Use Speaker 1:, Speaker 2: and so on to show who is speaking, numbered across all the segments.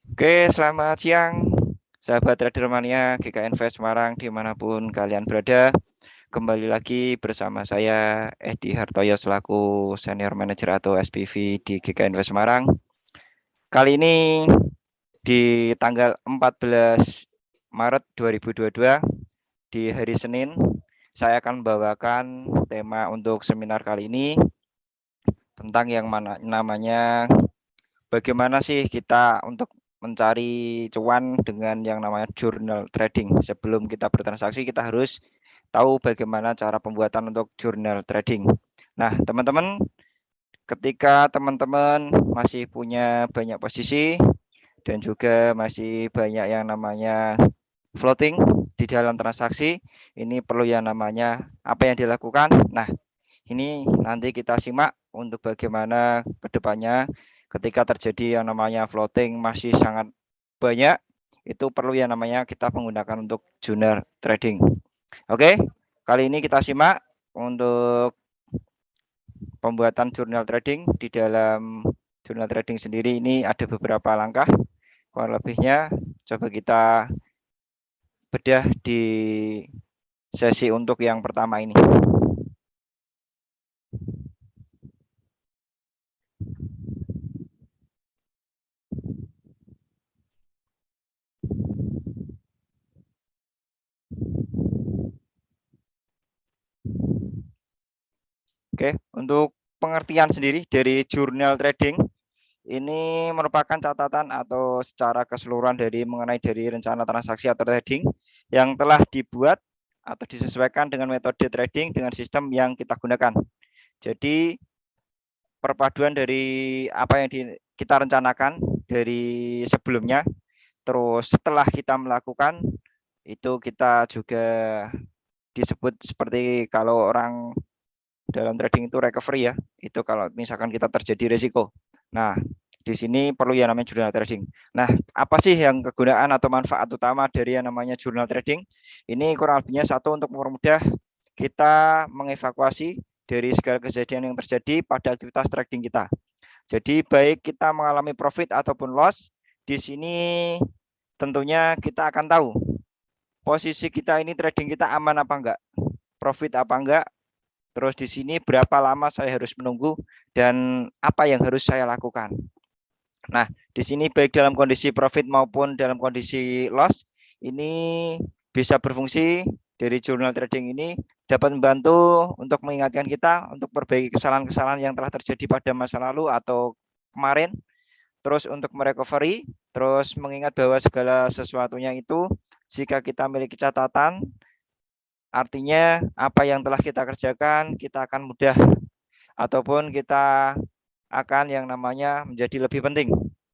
Speaker 1: Oke, selamat siang, sahabat trader mania GK Invest Semarang dimanapun kalian berada. Kembali lagi bersama saya Edi Hartoyo selaku Senior Manager atau SPV di GK Invest Semarang. Kali ini di tanggal 14 Maret 2022 di hari Senin, saya akan membawakan tema untuk seminar kali ini tentang yang namanya bagaimana sih kita untuk mencari cuan dengan yang namanya journal trading. Sebelum kita bertransaksi, kita harus tahu bagaimana cara pembuatan untuk journal trading. Nah, teman-teman, ketika teman-teman masih punya banyak posisi dan juga masih banyak yang namanya floating di dalam transaksi, ini perlu yang namanya apa yang dilakukan. Nah, ini nanti kita simak untuk bagaimana kedepannya ketika terjadi yang namanya floating masih sangat banyak, itu perlu yang namanya kita menggunakan untuk journal trading. Oke, kali ini kita simak untuk pembuatan journal trading. Di dalam journal trading sendiri ini ada beberapa langkah, kurang lebihnya coba kita bedah di sesi untuk yang pertama ini. Oke, untuk pengertian sendiri dari journal trading ini merupakan catatan atau secara keseluruhan mengenai dari rencana transaksi atau trading yang telah dibuat atau disesuaikan dengan metode trading dengan sistem yang kita gunakan. Jadi perpaduan dari apa yang kita rencanakan dari sebelumnya, terus setelah kita melakukan itu kita juga disebut seperti kalau orang dalam trading itu recovery ya. Itu kalau misalkan kita terjadi risiko. Nah, di sini perlu yang namanya journal trading. Nah, apa sih yang kegunaan atau manfaat utama dari yang namanya journal trading? Ini kurang lebihnya satu untuk mempermudah kita mengevakuasi dari segala kejadian yang terjadi pada aktivitas trading kita. Jadi baik kita mengalami profit ataupun loss, di sini tentunya kita akan tahu posisi kita ini trading kita aman apa enggak, profit apa enggak, terus di sini berapa lama saya harus menunggu dan apa yang harus saya lakukan. Nah, di sini baik dalam kondisi profit maupun dalam kondisi loss, ini bisa berfungsi dari journal trading ini dapat membantu untuk mengingatkan kita untuk perbaiki kesalahan-kesalahan yang telah terjadi pada masa lalu atau kemarin, terus untuk merecovery, terus mengingat bahwa segala sesuatunya itu jika kita memiliki catatan, artinya apa yang telah kita kerjakan kita akan mudah ataupun kita akan yang namanya menjadi lebih penting.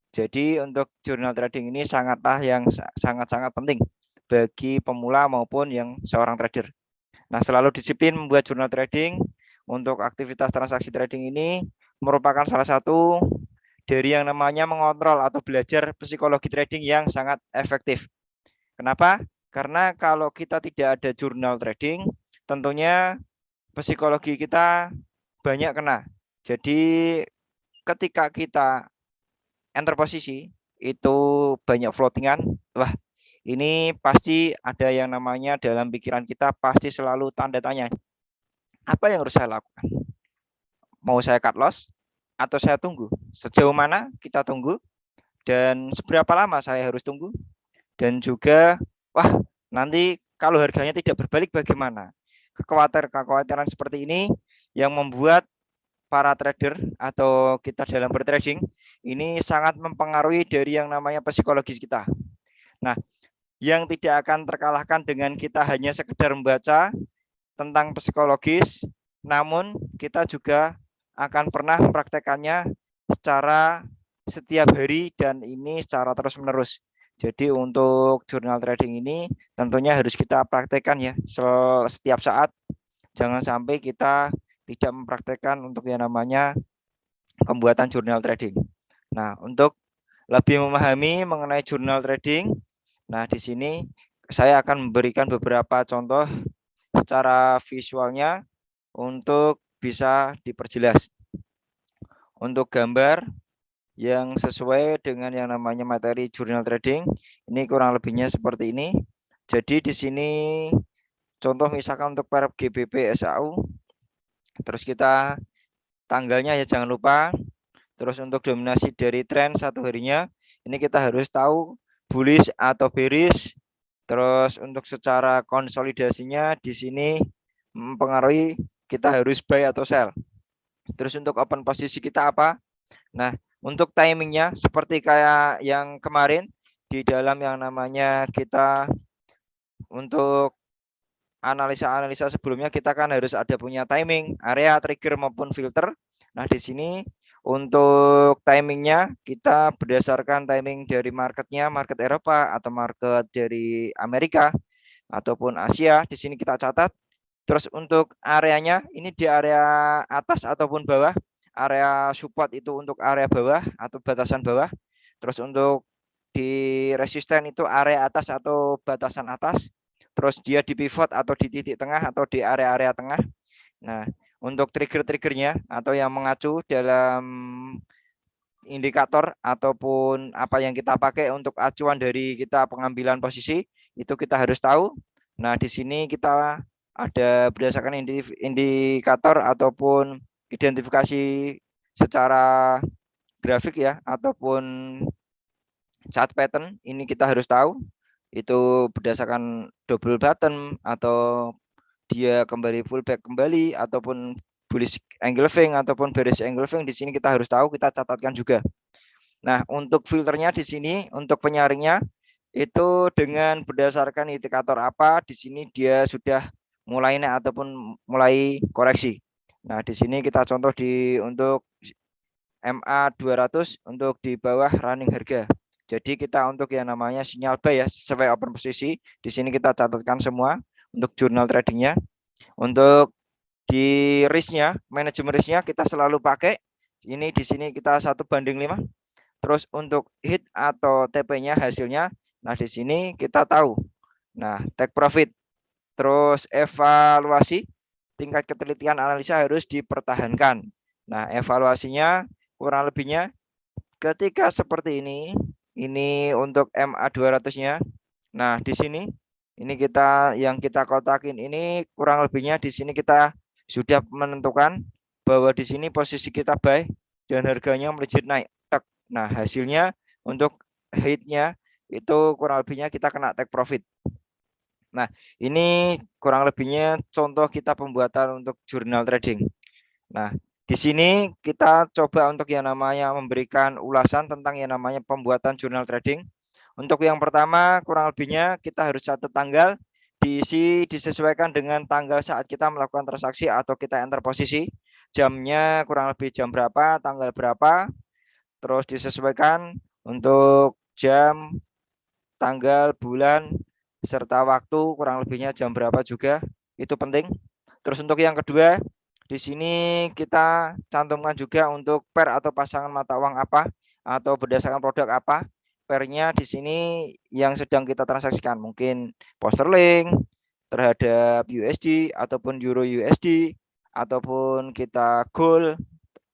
Speaker 1: Jadi untuk journal trading ini sangatlah yang sangat-sangat penting bagi pemula maupun yang seorang trader. Nah, selalu disiplin membuat jurnal trading untuk aktivitas transaksi trading ini merupakan salah satu dari yang namanya mengontrol atau belajar psikologi trading yang sangat efektif. Kenapa? Karena kalau kita tidak ada jurnal trading, tentunya psikologi kita banyak kena. Jadi ketika kita enter posisi itu banyak floatingan, wah ini pasti ada yang namanya dalam pikiran kita pasti selalu tanda tanya. Apa yang harus saya lakukan? Mau saya cut loss atau saya tunggu? Sejauh mana kita tunggu dan seberapa lama saya harus tunggu? Dan juga, wah nanti kalau harganya tidak berbalik bagaimana? Kekhawatiran seperti ini yang membuat para trader atau kita dalam bertrading ini sangat mempengaruhi dari yang namanya psikologis kita. Nah, yang tidak akan terkalahkan dengan kita hanya sekedar membaca tentang psikologis, namun kita juga akan pernah mempraktekannya secara setiap hari dan ini secara terus-menerus. Jadi untuk jurnal trading ini tentunya harus kita praktekkan ya setiap saat. Jangan sampai kita tidak mempraktekkan untuk yang namanya pembuatan jurnal trading. Nah, untuk lebih memahami mengenai jurnal trading, nah di sini saya akan memberikan beberapa contoh secara visualnya untuk bisa diperjelas. Untuk gambar, yang sesuai dengan yang namanya materi jurnal trading. Ini kurang lebihnya seperti ini. Jadi di sini contoh misalkan untuk para GBP SAU, terus kita tanggalnya ya jangan lupa. Terus untuk dominasi dari tren satu harinya, ini kita harus tahu bullish atau bearish. Terus untuk secara konsolidasinya di sini mempengaruhi kita harus buy atau sell. Terus untuk open posisi kita apa? Nah, untuk timingnya seperti kayak yang kemarin di dalam yang namanya kita untuk analisa-analisa sebelumnya kita kan harus ada punya timing, area, trigger maupun filter. Nah, di sini untuk timingnya kita berdasarkan timing dari marketnya, market Eropa atau market dari Amerika ataupun Asia. Di sini kita catat. Terus untuk areanya ini di area atas ataupun bawah. Area support itu untuk area bawah atau batasan bawah. Terus untuk di resisten itu area atas atau batasan atas. Terus dia di pivot atau di titik tengah atau di area-area tengah. Nah, untuk trigger-triggernya atau yang mengacu dalam indikator ataupun apa yang kita pakai untuk acuan dari kita pengambilan posisi itu kita harus tahu. Nah, di sini kita ada berdasarkan indikator ataupun identifikasi secara grafik ya ataupun chart pattern ini kita harus tahu itu berdasarkan double bottom atau dia kembali pullback kembali ataupun bullish engulfing ataupun bearish engulfing di sini kita harus tahu, kita catatkan juga. Nah, untuk filternya di sini untuk penyaringnya itu dengan berdasarkan indikator apa di sini dia sudah mulai naik ataupun mulai koreksi. Nah, di sini kita contoh di untuk MA 200 untuk di bawah running harga. Jadi kita untuk yang namanya sinyal buy ya sesuai open posisi. Di sini kita catatkan semua untuk jurnal tradingnya. Untuk di risknya, manajemen risknya kita selalu pakai. Ini di sini kita 1:5. Terus untuk hit atau TP-nya hasilnya, nah di sini kita tahu. Nah, take profit. Terus evaluasi, tingkat ketelitian analisa harus dipertahankan. Nah, evaluasinya kurang lebihnya ketika seperti ini untuk MA 200-nya. Nah, di sini ini kita yang kita kotakin ini kurang lebihnya di sini kita sudah menentukan bahwa di sini posisi kita buy dan harganya melejit naik. Nah, hasilnya untuk hit-nya itu kurang lebihnya kita kena take profit. Nah, ini kurang lebihnya contoh kita pembuatan untuk jurnal trading. Nah, di sini kita coba untuk yang namanya memberikan ulasan tentang yang namanya pembuatan jurnal trading. Untuk yang pertama, kurang lebihnya kita harus catat tanggal, diisi disesuaikan dengan tanggal saat kita melakukan transaksi atau kita enter posisi. Jamnya kurang lebih jam berapa, tanggal berapa, terus disesuaikan untuk jam, tanggal, bulan, serta waktu kurang lebihnya jam berapa juga. Itu penting. Terus untuk yang kedua, di sini kita cantumkan juga untuk pair atau pasangan mata uang apa atau berdasarkan produk apa. Pairnya di sini yang sedang kita transaksikan, mungkin pound sterling terhadap USD ataupun euro USD ataupun kita gold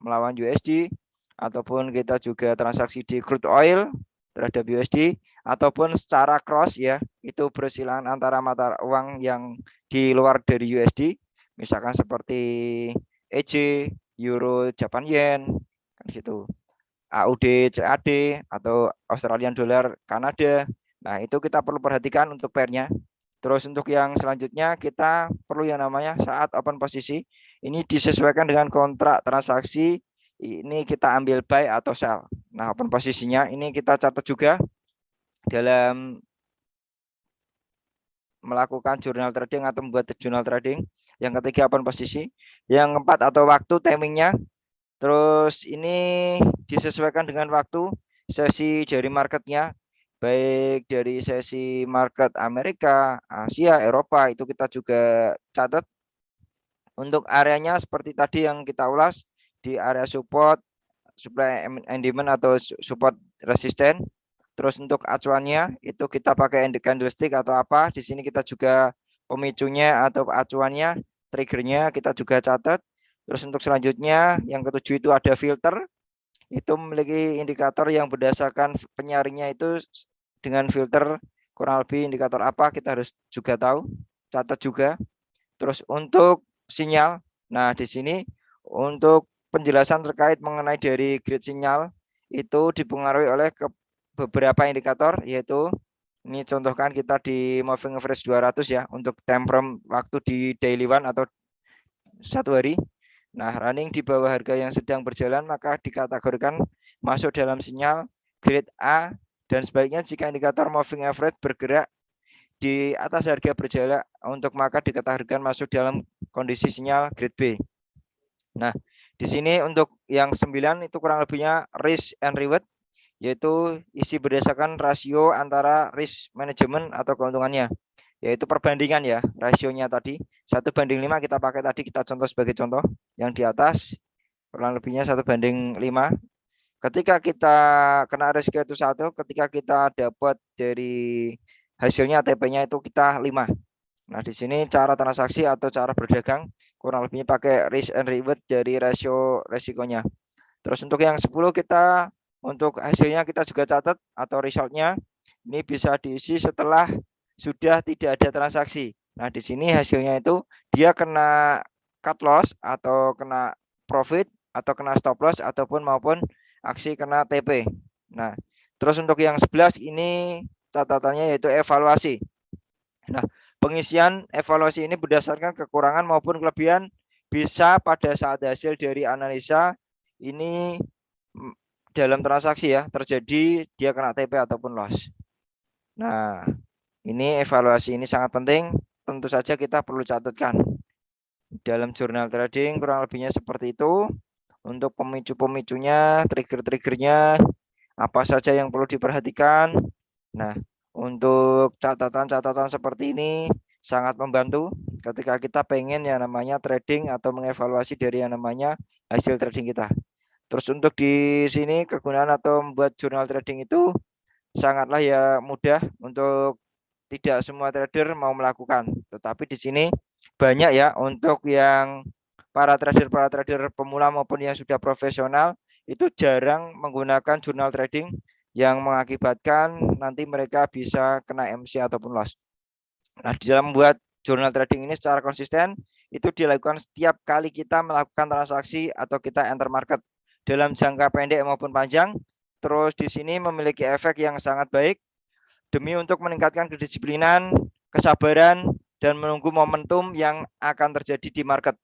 Speaker 1: melawan USD ataupun kita juga transaksi di crude oil terhadap USD ataupun secara cross ya, itu bersilangan antara mata uang yang di luar dari USD, misalkan seperti EJ, Euro, Japan Yen, kan gitu. AUD, CAD atau Australian Dollar Kanada. Nah, itu kita perlu perhatikan untuk pairnya. Terus untuk yang selanjutnya kita perlu yang namanya saat open posisi. Ini disesuaikan dengan kontrak transaksi. Ini kita ambil buy atau sell. Nah, open posisinya ini kita catat juga dalam melakukan jurnal trading atau membuat jurnal trading. Yang ketiga open posisi. Yang keempat atau waktu timingnya. Terus ini disesuaikan dengan waktu sesi dari marketnya, baik dari sesi market Amerika, Asia, Eropa, itu kita juga catat. Untuk areanya seperti tadi yang kita ulas di area support, supply and demand atau support resisten. Terus untuk acuannya itu kita pakai candlestick atau apa. Di sini kita juga pemicunya atau acuannya, triggernya kita juga catat. Terus untuk selanjutnya yang ketujuh itu ada filter. itu memiliki indikator yang berdasarkan penyaringnya itu dengan filter kurang lebih indikator apa kita harus juga tahu, catat juga. Terus untuk sinyal, nah di sini untuk penjelasan terkait mengenai dari grid sinyal itu dipengaruhi oleh beberapa indikator, yaitu ini contohkan kita di moving average 200 ya untuk time frame waktu di daily one atau satu hari. Nah, running di bawah harga yang sedang berjalan maka dikategorikan masuk dalam sinyal grade A, dan sebaliknya jika indikator moving average bergerak di atas harga berjalan untuk maka dikategorikan masuk dalam kondisi sinyal grade B. Nah, di sini untuk yang 9 itu kurang lebihnya risk and reward, yaitu isi berdasarkan rasio antara risk management atau keuntungannya, yaitu perbandingan ya, rasionya tadi 1:5 kita pakai tadi, kita contoh sebagai contoh yang di atas kurang lebihnya 1:5. Ketika kita kena risiko itu 1, ketika kita dapat dari hasilnya TP-nya itu kita 5. Nah, di sini cara transaksi atau cara berdagang kurang lebihnya pakai risk and reward dari rasio resikonya. Terus untuk yang 10 kita untuk hasilnya kita juga catat atau resultnya ini bisa diisi setelah sudah tidak ada transaksi. Nah, di sini hasilnya itu dia kena cut loss atau kena profit atau kena stop loss ataupun maupun aksi kena TP. Nah, terus untuk yang 11 ini catatannya yaitu evaluasi. Nah, pengisian evaluasi ini berdasarkan kekurangan maupun kelebihan bisa pada saat hasil dari analisa ini dalam transaksi ya terjadi dia kena TP ataupun loss. Nah, ini evaluasi ini sangat penting, tentu saja kita perlu catatkan. Dalam jurnal trading kurang lebihnya seperti itu. Untuk pemicu-pemicunya, trigger-triggernya, apa saja yang perlu diperhatikan. Nah, untuk catatan-catatan seperti ini sangat membantu ketika kita pengen yang namanya trading atau mengevaluasi dari yang namanya hasil trading kita. Terus untuk di sini kegunaan atau membuat jurnal trading itu sangatlah ya mudah, untuk tidak semua trader mau melakukan. Tetapi di sini banyak ya untuk yang para trader pemula maupun yang sudah profesional itu jarang menggunakan jurnal trading yang mengakibatkan nanti mereka bisa kena MC ataupun loss. Nah, di dalam membuat jurnal trading ini secara konsisten itu dilakukan setiap kali kita melakukan transaksi atau kita enter market dalam jangka pendek maupun panjang. Terus di sini memiliki efek yang sangat baik demi untuk meningkatkan kedisiplinan, kesabaran, dan menunggu momentum yang akan terjadi di market.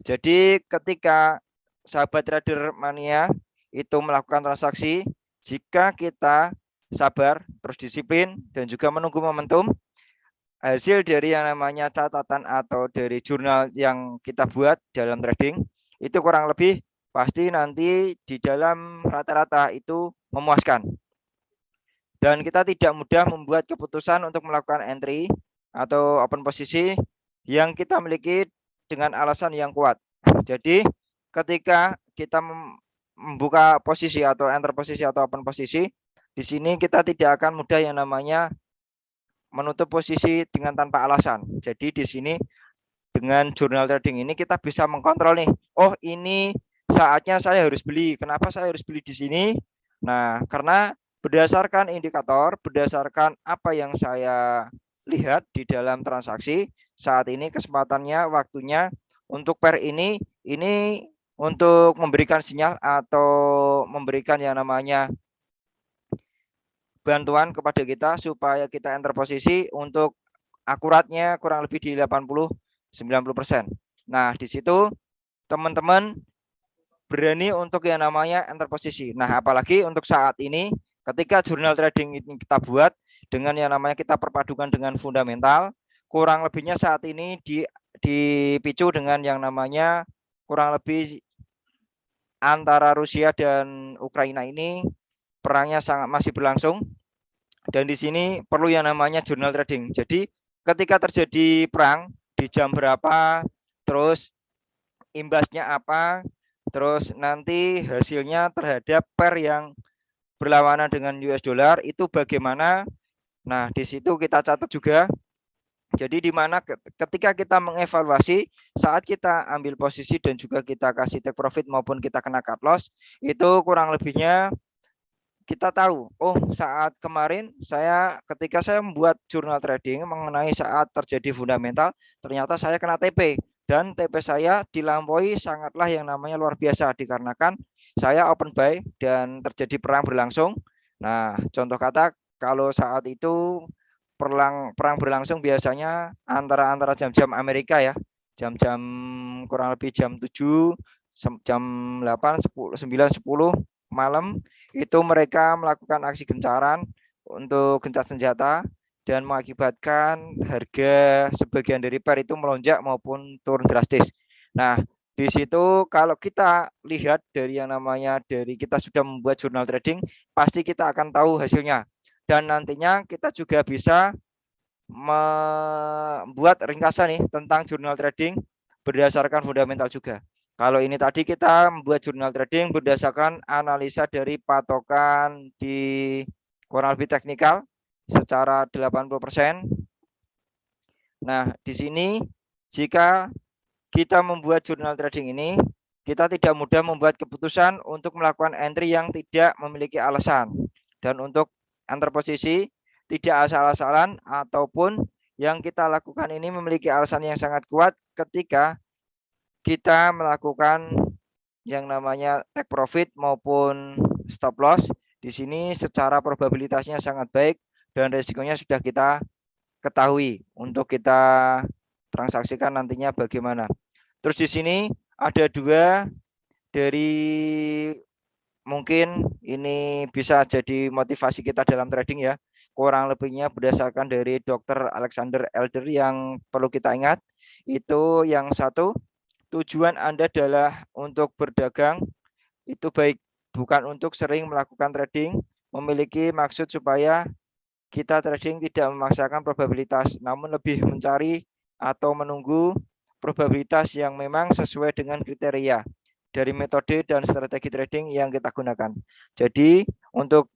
Speaker 1: Jadi ketika sahabat trader mania itu melakukan transaksi, jika kita sabar, terus disiplin, dan juga menunggu momentum, hasil dari yang namanya catatan atau dari jurnal yang kita buat dalam trading, itu kurang lebih pasti nanti di dalam rata-rata itu memuaskan. Dan kita tidak mudah membuat keputusan untuk melakukan entry atau open posisi yang kita miliki dengan alasan yang kuat. Jadi ketika kita membuka posisi atau enter posisi atau open posisi, di sini kita tidak akan mudah yang namanya menutup posisi dengan tanpa alasan. Jadi di sini dengan jurnal trading ini kita bisa mengkontrol nih, oh ini saatnya saya harus beli. Kenapa saya harus beli di sini? Nah, karena berdasarkan indikator, berdasarkan apa yang saya lihat di dalam transaksi, saat ini kesempatannya, waktunya untuk pair ini untuk memberikan sinyal atau memberikan yang namanya bantuan kepada kita supaya kita enter posisi untuk akuratnya kurang lebih di 80-90%. Nah, di situ teman-teman berani untuk yang namanya enter posisi. Nah, apalagi untuk saat ini ketika jurnal trading ini kita buat dengan yang namanya kita perpadukan dengan fundamental, kurang lebihnya saat ini dipicu dengan yang namanya kurang lebih antara Rusia dan Ukraina ini perangnya sangat masih berlangsung, dan di sini perlu yang namanya jurnal trading. Jadi ketika terjadi perang di jam berapa, terus imbasnya apa, terus nanti hasilnya terhadap pair yang berlawanan dengan US dollar itu bagaimana. Nah, di situ kita catat juga Jadi di mana ketika kita mengevaluasi saat kita ambil posisi dan juga kita kasih take profit maupun kita kena cut loss, itu kurang lebihnya kita tahu, oh saat kemarin ketika saya membuat jurnal trading mengenai saat terjadi fundamental, ternyata saya kena TP dan TP saya dilampaui sangatlah yang namanya luar biasa dikarenakan saya open buy dan terjadi perang berlangsung. Nah, contoh kata kalau saat itu perang berlangsung biasanya antara jam-jam Amerika ya, jam-jam kurang lebih jam 7, jam 8, 10, 9, 10 malam itu mereka melakukan aksi gencaran untuk gencatan senjata dan mengakibatkan harga sebagian dari pair itu melonjak maupun turun drastis. Nah, di situ kalau kita lihat dari yang namanya dari kita sudah membuat jurnal trading, pasti kita akan tahu hasilnya. Dan nantinya kita juga bisa membuat ringkasan nih tentang jurnal trading berdasarkan fundamental juga. Kalau ini tadi kita membuat jurnal trading berdasarkan analisa dari patokan di kurang lebih teknikal secara 80%. Nah, di sini jika kita membuat jurnal trading ini, kita tidak mudah membuat keputusan untuk melakukan entry yang tidak memiliki alasan. Dan untuk antar posisi, tidak asal-asalan ataupun yang kita lakukan ini memiliki alasan yang sangat kuat ketika kita melakukan yang namanya take profit maupun stop loss. Di sini secara probabilitasnya sangat baik dan resikonya sudah kita ketahui untuk kita transaksikan nantinya bagaimana. Terus di sini ada dua dari mungkin ini bisa jadi motivasi kita dalam trading ya. Kurang lebihnya berdasarkan dari Dr. Alexander Elder yang perlu kita ingat. Itu yang satu, tujuan Anda adalah untuk berdagang, itu baik bukan untuk sering melakukan trading, memiliki maksud supaya kita trading tidak memaksakan probabilitas, namun lebih mencari atau menunggu probabilitas yang memang sesuai dengan kriteria dari metode dan strategi trading yang kita gunakan. Jadi untuk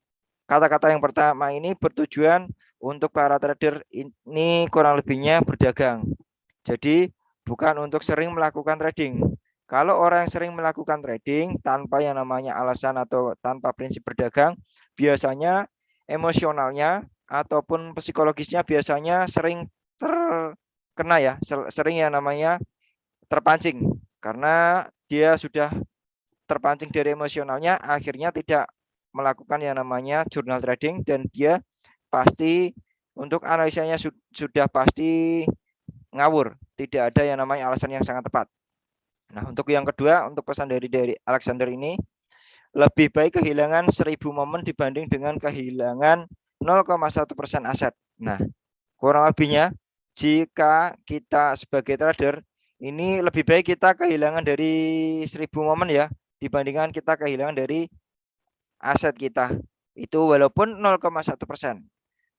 Speaker 1: kata-kata yang pertama ini bertujuan untuk para trader ini kurang lebihnya berdagang. Jadi bukan untuk sering melakukan trading. Kalau orang yang sering melakukan trading tanpa yang namanya alasan atau tanpa prinsip berdagang, biasanya emosionalnya ataupun psikologisnya biasanya sering terkena ya, sering yang namanya terpancing karena dia sudah terpancing dari emosionalnya, akhirnya tidak melakukan yang namanya jurnal trading dan dia pasti untuk analisanya sudah pasti ngawur, tidak ada yang namanya alasan yang sangat tepat. Nah, untuk yang kedua, untuk pesan dari Alexander ini, lebih baik kehilangan 1000 momen dibanding dengan kehilangan 0,1% aset. Nah, kurang lebihnya jika kita sebagai trader ini lebih baik kita kehilangan dari 1000 momen ya dibandingkan kita kehilangan dari aset kita itu walaupun 0,1%.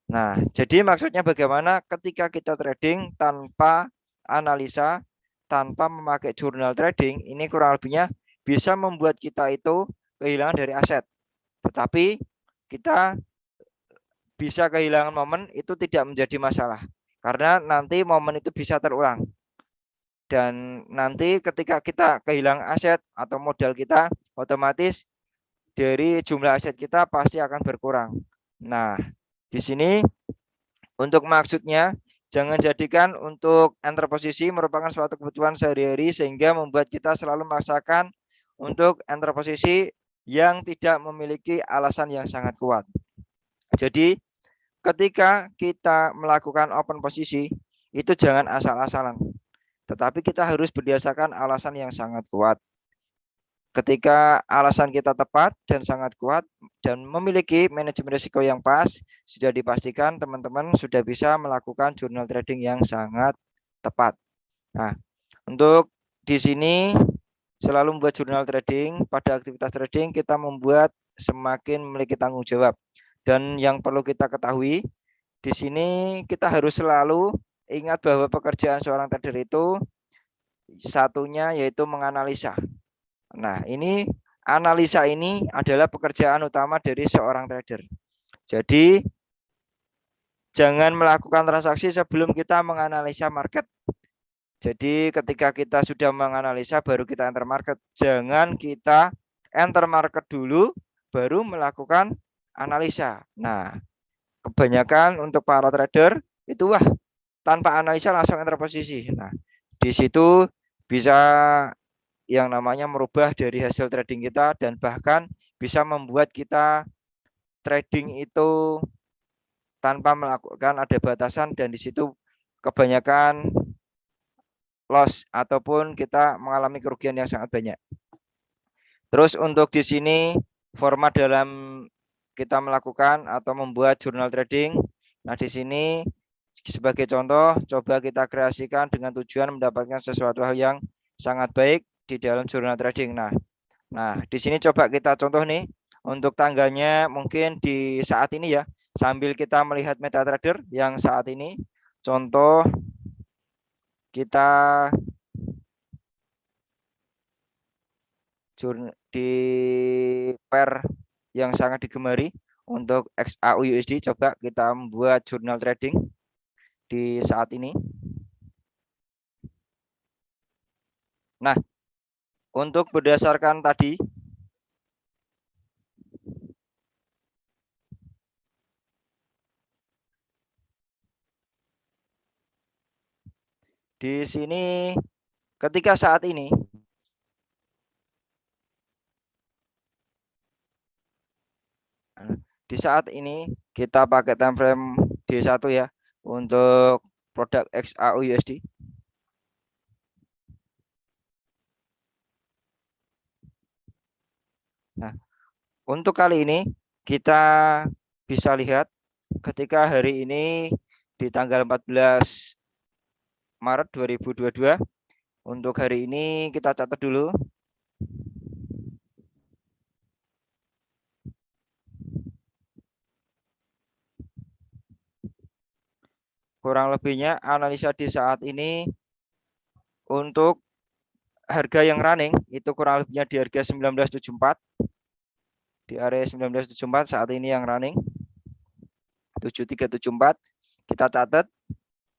Speaker 1: Nah, jadi maksudnya bagaimana ketika kita trading tanpa analisa, tanpa memakai jurnal trading, ini kurang lebihnya bisa membuat kita itu kehilangan dari aset. Tetapi kita bisa kehilangan momen itu tidak menjadi masalah. Karena nanti momen itu bisa terulang. Dan nanti ketika kita kehilangan aset atau modal kita, otomatis dari jumlah aset kita pasti akan berkurang. Nah, di sini untuk maksudnya jangan jadikan untuk enter posisi merupakan suatu kebutuhan sehari-hari sehingga membuat kita selalu memaksakan untuk enter posisi yang tidak memiliki alasan yang sangat kuat. Jadi ketika kita melakukan open posisi itu jangan asal-asalan. Tetapi kita harus berdasarkan alasan yang sangat kuat. Ketika alasan kita tepat dan sangat kuat dan memiliki manajemen risiko yang pas, sudah dipastikan teman-teman sudah bisa melakukan jurnal trading yang sangat tepat. Nah, untuk di sini selalu membuat jurnal trading, pada aktivitas trading kita membuat semakin memiliki tanggung jawab. Dan yang perlu kita ketahui, di sini kita harus selalu ingat bahwa pekerjaan seorang trader itu satunya yaitu menganalisa. Nah, ini analisa ini adalah pekerjaan utama dari seorang trader. Jadi, jangan melakukan transaksi sebelum kita menganalisa market. Jadi ketika kita sudah menganalisa baru kita enter market. Jangan kita enter market dulu baru melakukan analisa. Nah, kebanyakan untuk para trader itu tanpa analisa langsung enter posisi. Nah, di situ bisa yang namanya merubah dari hasil trading kita dan bahkan bisa membuat kita trading itu tanpa melakukan ada batasan dan di situ kebanyakan loss ataupun kita mengalami kerugian yang sangat banyak. Terus untuk di sini format dalam kita melakukan atau membuat jurnal trading. Nah, di sini sebagai contoh coba kita kreasikan dengan tujuan mendapatkan sesuatu hal yang sangat baik di dalam jurnal trading. Nah, di sini coba kita contoh nih untuk tanggalnya mungkin di saat ini ya. Sambil kita melihat MetaTrader yang saat ini, contoh kita di pair yang sangat digemari untuk XAU USD, coba kita membuat jurnal trading di saat ini. Nah, untuk berdasarkan tadi di sini ketika saat ini kita pakai time frame D1 ya untuk produk XAU USD. Nah, untuk kali ini kita bisa lihat ketika hari ini di tanggal 14 Maret 2022 untuk hari ini kita catat dulu. Kurang lebihnya analisa di saat ini untuk harga yang running itu kurang lebihnya di harga 1974. Di area 1974 saat ini yang running 7374 kita catat.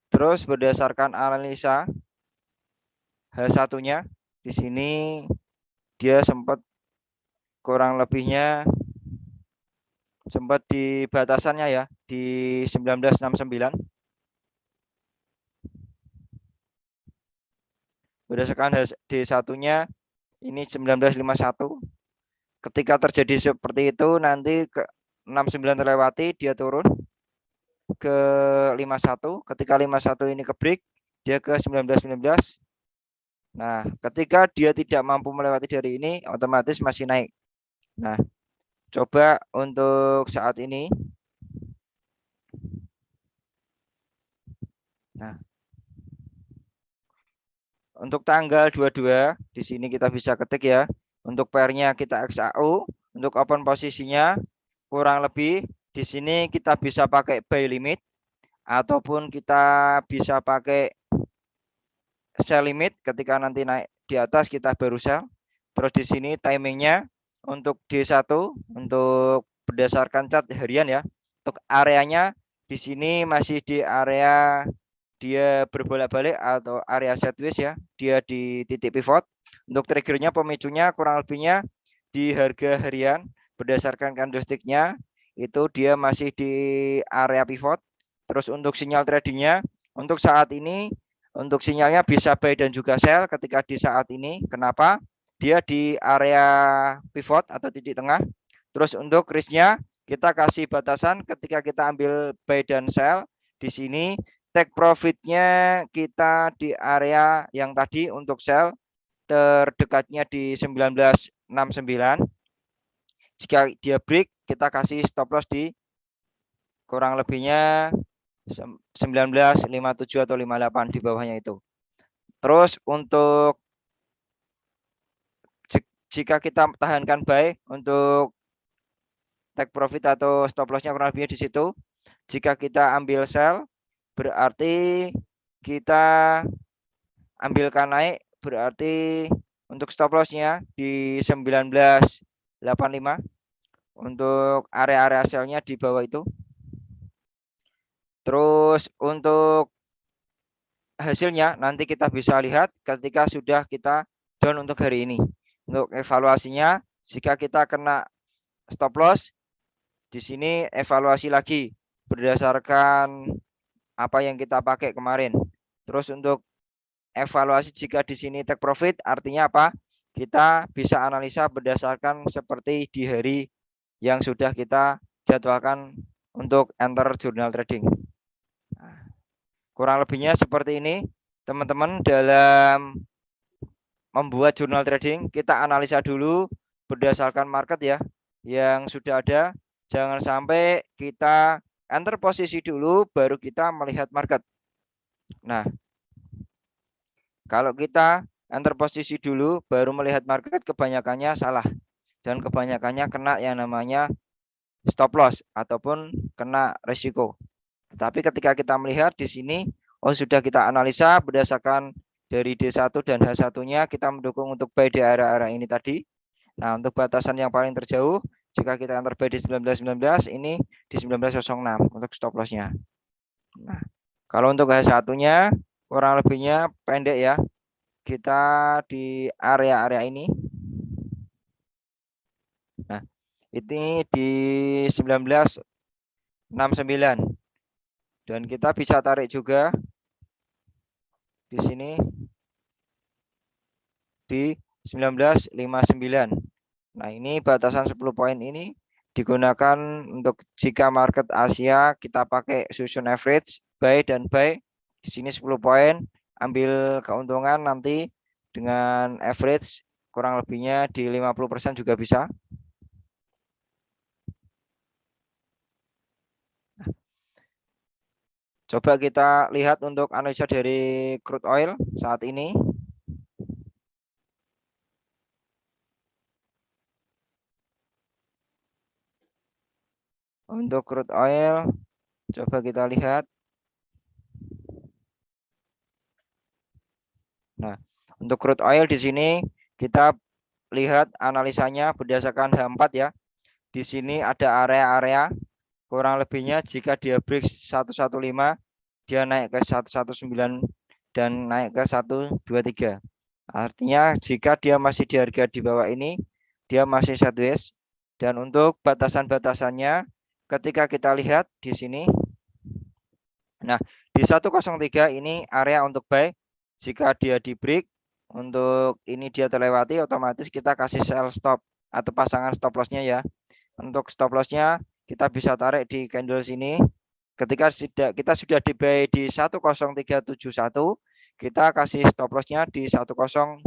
Speaker 1: Terus berdasarkan analisa H1-nya di sini dia sempat kurang lebihnya sempat di batasannya ya di 1969. Berdasarkan D1-nya ini 1951. Ketika terjadi seperti itu nanti ke 69 terlewati dia turun ke 51. Ketika 51 ini ke break dia ke 1919. Nah, ketika dia tidak mampu melewati dari ini otomatis masih naik. Nah, coba untuk saat ini. Nah, untuk tanggal 22 di sini kita bisa ketik ya. Untuk pairnya kita XAU, untuk open posisinya kurang lebih di sini kita bisa pakai buy limit ataupun kita bisa pakai sell limit ketika nanti naik di atas kita baru sell. Terus di sini timingnya untuk D1 untuk berdasarkan chart harian ya. Untuk areanya di sini masih di area dia berbolak-balik atau area sideways ya. Dia di titik pivot. Untuk triggernya pemicunya kurang lebihnya di harga harian berdasarkan candlesticknya itu dia masih di area pivot. Terus untuk sinyal tradingnya untuk saat ini untuk sinyalnya bisa buy dan juga sell ketika di saat ini. Kenapa? Dia di area pivot atau titik tengah. Terus untuk risknya kita kasih batasan ketika kita ambil buy dan sell di sini take profitnya kita di area yang tadi untuk sell terdekatnya di 1969. Jika dia break kita kasih stop loss di kurang lebihnya 1957 atau 58 di bawahnya itu. Terus untuk jika kita tahankan buy untuk take profit atau stop lossnya kurang lebihnya di situ. Jika kita ambil sell berarti kita ambilkan naik berarti untuk stop lossnya di 1985 untuk area-area sellnya di bawah itu. Terus untuk hasilnya nanti kita bisa lihat ketika sudah kita down untuk hari ini. Untuk evaluasinya, jika kita kena stop loss, di sini evaluasi lagi berdasarkan apa yang kita pakai kemarin. Terus untuk evaluasi jika di sini take profit, artinya apa? Kita bisa analisa berdasarkan seperti di hari yang sudah kita jadwalkan untuk enter jurnal trading. Kurang lebihnya seperti ini, teman-teman. Dalam membuat jurnal trading, kita analisa dulu berdasarkan market ya, yang sudah ada. Jangan sampai kita enter posisi dulu, baru kita melihat market. Nah, kalau kita enter posisi dulu, baru melihat market, kebanyakannya salah. Dan kebanyakannya kena yang namanya stop loss ataupun kena risiko. Tetapi ketika kita melihat di sini, oh sudah kita analisa berdasarkan dari D1 dan H1-nya, kita mendukung untuk buy di area-area ini tadi. Nah, untuk batasan yang paling terjauh, jika kita enter buy di 19.19, ini di 19.06 untuk stop loss-nya. Nah, kalau untuk H1-nya, kurang lebihnya pendek ya. Kita di area-area ini. Nah, ini di 19.69. Dan kita bisa tarik juga di sini di 19.59. Nah, ini batasan 10 poin ini digunakan untuk jika market Asia kita pakai susun average buy dan buy. Di sini 10 poin, ambil keuntungan nanti dengan average kurang lebihnya di 50% juga bisa. Coba kita lihat untuk analisa dari crude oil saat ini. Untuk crude oil, coba kita lihat. Nah, untuk crude oil di sini kita lihat analisanya berdasarkan H4 ya. Di sini ada area-area kurang lebihnya jika dia break 115, dia naik ke 119 dan naik ke 123. Artinya jika dia masih di harga di bawah ini, dia masih sideways. Dan untuk batasan-batasannya ketika kita lihat di sini, nah di 103 ini area untuk buy. Jika dia di break, untuk ini dia terlewati, otomatis kita kasih sell stop atau pasangan stop loss-nya ya. Untuk stop loss-nya kita bisa tarik di candle sini. Ketika kita sudah di buy di 10371, kita kasih stop loss-nya di 102.49.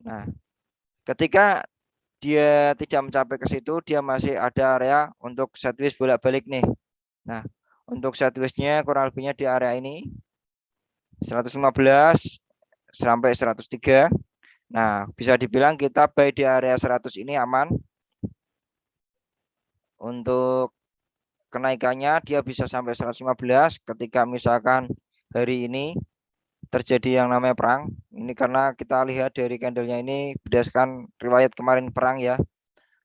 Speaker 1: Nah, ketika dia tidak mencapai ke situ, dia masih ada area untuk sideways bolak-balik nih. Nah, untuk sideways-nya kurang lebihnya di area ini 115 sampai 103. Nah, bisa dibilang kita buy di area 100 ini aman. Untuk kenaikannya dia bisa sampai 115 ketika misalkan hari ini terjadi yang namanya perang. Ini karena kita lihat dari candlenya ini berdasarkan riwayat kemarin perang ya.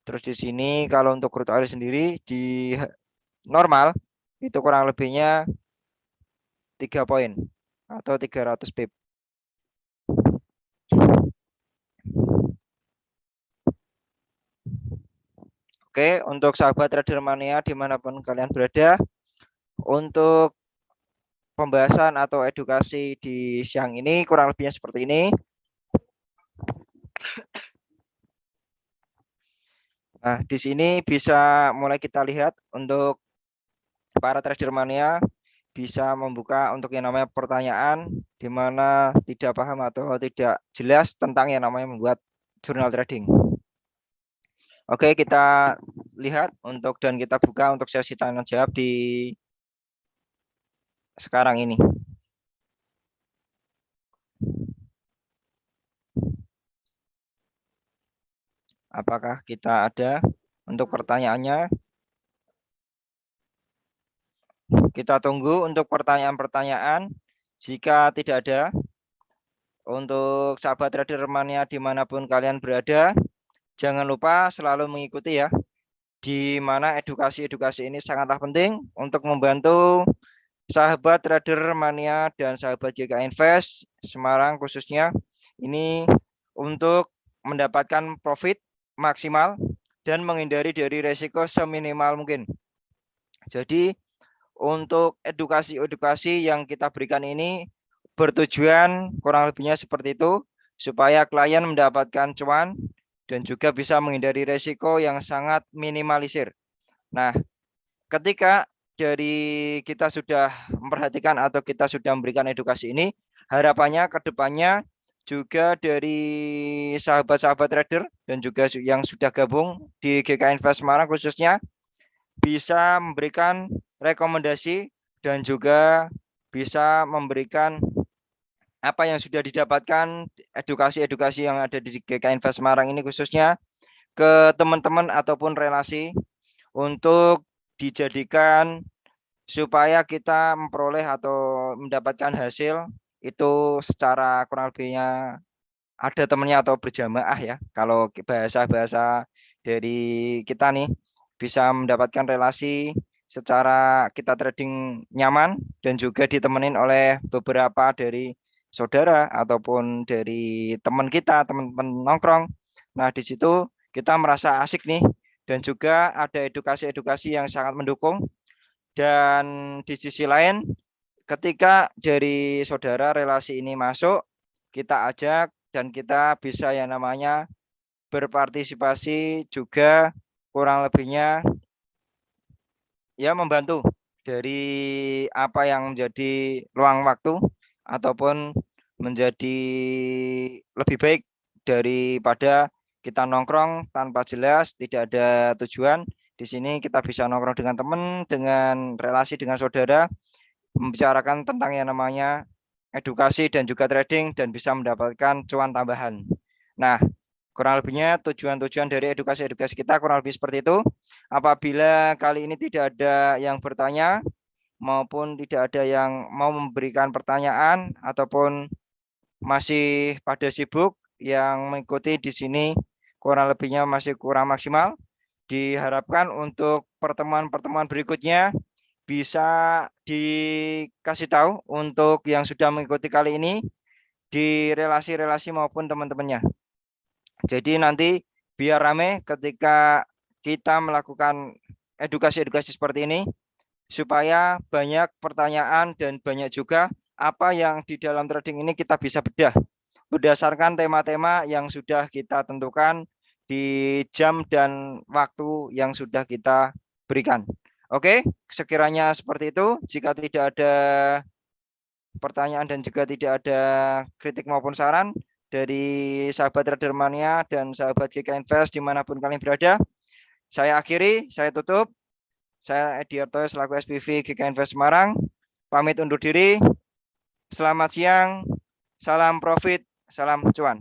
Speaker 1: Terus di sini kalau untuk crude oil sendiri di normal itu kurang lebihnya 3 poin atau 300 pip. Oke, untuk sahabat trader mania dimanapun kalian berada, untuk pembahasan atau edukasi di siang ini kurang lebihnya seperti ini. Nah, di sini bisa mulai kita lihat untuk para trader mania bisa membuka untuk yang namanya pertanyaan di mana tidak paham atau tidak jelas tentang yang namanya membuat jurnal trading. Oke, kita lihat untuk dan kita buka untuk sesi tanya jawab di sekarang ini. Apakah kita ada untuk pertanyaannya? Kita tunggu untuk pertanyaan-pertanyaan. Jika tidak ada, untuk sahabat trader mania dimanapun kalian berada, jangan lupa selalu mengikuti ya di mana edukasi-edukasi ini sangatlah penting untuk membantu sahabat trader mania dan sahabat GK Invest Semarang khususnya ini untuk mendapatkan profit maksimal dan menghindari dari resiko seminimal mungkin. Jadi untuk edukasi-edukasi yang kita berikan ini bertujuan kurang lebihnya seperti itu supaya klien mendapatkan cuan dan juga bisa menghindari resiko yang sangat minimalisir. Nah, ketika dari kita sudah memperhatikan atau kita sudah memberikan edukasi ini, harapannya ke depannya juga dari sahabat-sahabat trader dan juga yang sudah gabung di GK Invest Semarang khususnya bisa memberikan rekomendasi dan juga bisa memberikan apa yang sudah didapatkan edukasi-edukasi yang ada di GK Invest Semarang ini khususnya ke teman-teman ataupun relasi untuk dijadikan supaya kita memperoleh atau mendapatkan hasil itu secara kurang lebihnya ada temennya atau berjamaah ya. Kalau bahasa-bahasa dari kita nih bisa mendapatkan relasi secara kita trading nyaman dan juga ditemenin oleh beberapa dari saudara ataupun dari teman kita, teman-teman nongkrong. Nah, di situ kita merasa asik nih dan juga ada edukasi-edukasi yang sangat mendukung. Dan di sisi lain ketika dari saudara relasi ini masuk, kita ajak dan kita bisa yang namanya berpartisipasi juga kurang lebihnya ya membantu dari apa yang menjadi luang waktu ataupun menjadi lebih baik daripada kita nongkrong tanpa jelas, tidak ada tujuan. Di sini kita bisa nongkrong dengan teman, dengan relasi, dengan saudara, membicarakan tentang yang namanya edukasi dan juga trading dan bisa mendapatkan cuan tambahan. Nah, kurang lebihnya tujuan-tujuan dari edukasi-edukasi kita kurang lebih seperti itu. Apabila kali ini tidak ada yang bertanya maupun tidak ada yang mau memberikan pertanyaan ataupun masih pada sibuk yang mengikuti di sini kurang lebihnya masih kurang maksimal, diharapkan untuk pertemuan-pertemuan berikutnya bisa dikasih tahu untuk yang sudah mengikuti kali ini di relasi-relasi maupun teman-temannya. Jadi nanti biar rame ketika kita melakukan edukasi-edukasi seperti ini supaya banyak pertanyaan dan banyak juga apa yang di dalam trading ini kita bisa bedah berdasarkan tema-tema yang sudah kita tentukan di jam dan waktu yang sudah kita berikan. Oke, sekiranya seperti itu. Jika tidak ada pertanyaan dan juga tidak ada kritik maupun saran dari sahabat Trader Mania dan sahabat GK Invest dimanapun kalian berada, saya akhiri, saya tutup. Saya Edi Artoyo selaku SPV GK Invest Semarang. Pamit undur diri. Selamat siang. Salam profit. Salam cuan.